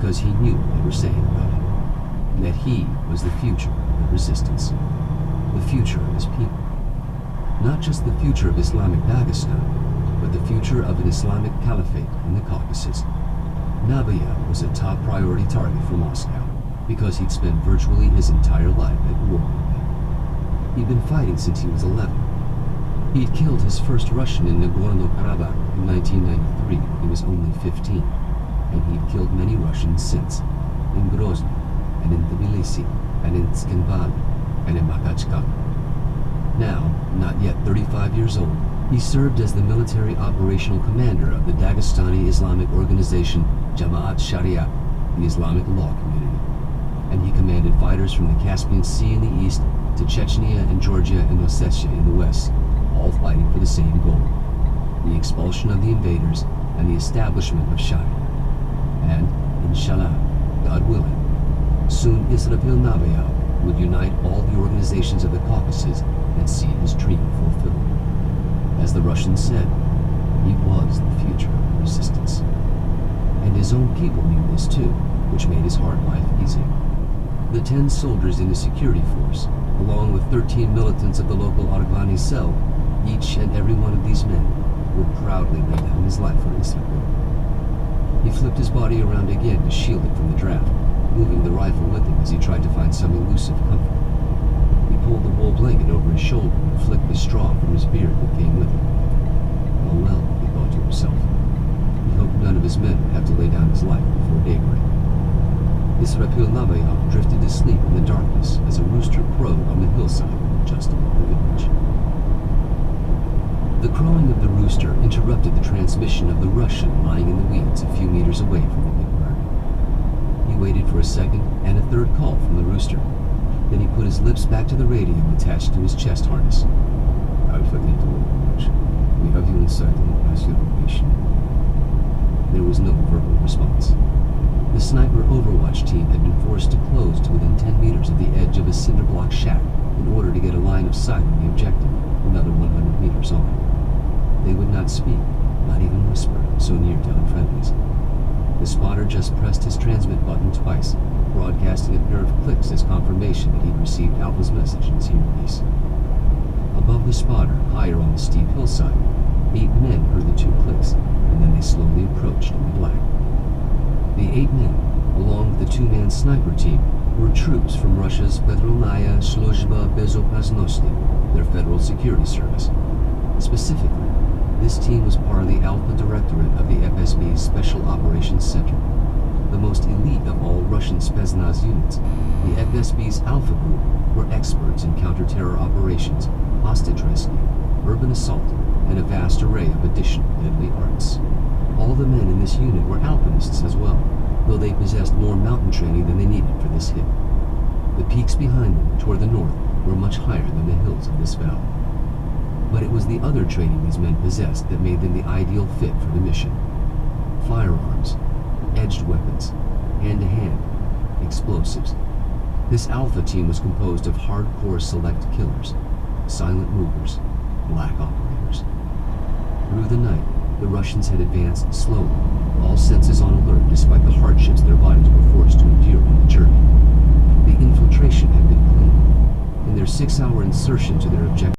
because he knew what they were saying about him, that he was the future of the resistance, the future of his people. Not just the future of Islamic Dagestan, but the future of an Islamic caliphate in the Caucasus. Nabaya was a top priority target for Moscow because he'd spent virtually his entire life at war with them. He'd been fighting since he was 11. He'd killed his first Russian in Nagorno-Karabakh in 1993 when he was only 15, and he'd killed many Russians since, in Grozny, and in Tbilisi, and in Tskhinvali, and in Makhachkala. Now, not yet 35 years old, he served as the military operational commander of the Dagestani Islamic organization Jama'at Sharia, the Islamic law community, and he commanded fighters from the Caspian Sea in the east to Chechnya and Georgia and Ossetia in the west, all fighting for the same goal, the expulsion of the invaders and the establishment of Sharia. And, inshallah, God willing, soon Israfil Nabaya would unite all the organizations of the Caucasus and see his dream fulfilled. As the Russians said, he was the future of the resistance. And his own people knew this too, which made his hard life easy. The 10 soldiers in the security force, along with 13 militants of the local Arghani cell, each and every one of these men would proudly lay down his life for Israfil. He flipped his body around again to shield it from the draft, moving the rifle with him as he tried to find some elusive comfort. He pulled the wool blanket over his shoulder and flicked the straw from his beard that came with him. Oh well, he thought to himself. He hoped none of his men would have to lay down his life before daybreak. Israfil Nabayov drifted to sleep in the darkness as a rooster crowed on the hillside just above the village. The crowing of the rooster interrupted the transmission of the Russian lying in the weeds a few meters away from the big bird. He waited for a second and a third call from the rooster. Then he put his lips back to the radio attached to his chest harness. Alpha Network, we have you inside and pass your location. There was no verbal response. The sniper Overwatch team had been forced to close to within 10 meters of the edge of a cinder block shack in order to get a line of sight on the objective, another 100 meters on. They would not speak, not even whisper, so near to unfriendlies. The spotter just pressed his transmit button twice, broadcasting a pair of clicks as confirmation that he'd received Alpha's message in his earpiece. Above the spotter, higher on the steep hillside, 8 men heard the 2 clicks, and then they slowly approached in the black. The 8 men, along with the 2-man sniper team, were troops from Russia's Freightliner Vids, their federal security service. Specifically, this team was part of the Alpha Directorate of the FSB's Special Operations Center. The most elite of all Russian Spetsnaz units, the FSB's Alpha Group were experts in counter-terror operations, hostage rescue, urban assault, and a vast array of additional deadly arts. All the men in this unit were alpinists as well, though they possessed more mountain training than they needed for this hit. The peaks behind them, toward the north, were much higher than the hills of this valley. But it was the other training these men possessed that made them the ideal fit for the mission. Firearms, edged weapons, hand-to-hand, explosives. This Alpha team was composed of hardcore select killers, silent movers, black operators. Through the night, the Russians had advanced slowly, all senses on alert despite the hardships their bodies were forced to endure on the journey. The infiltration had been clean. In their 6-hour insertion to their objective,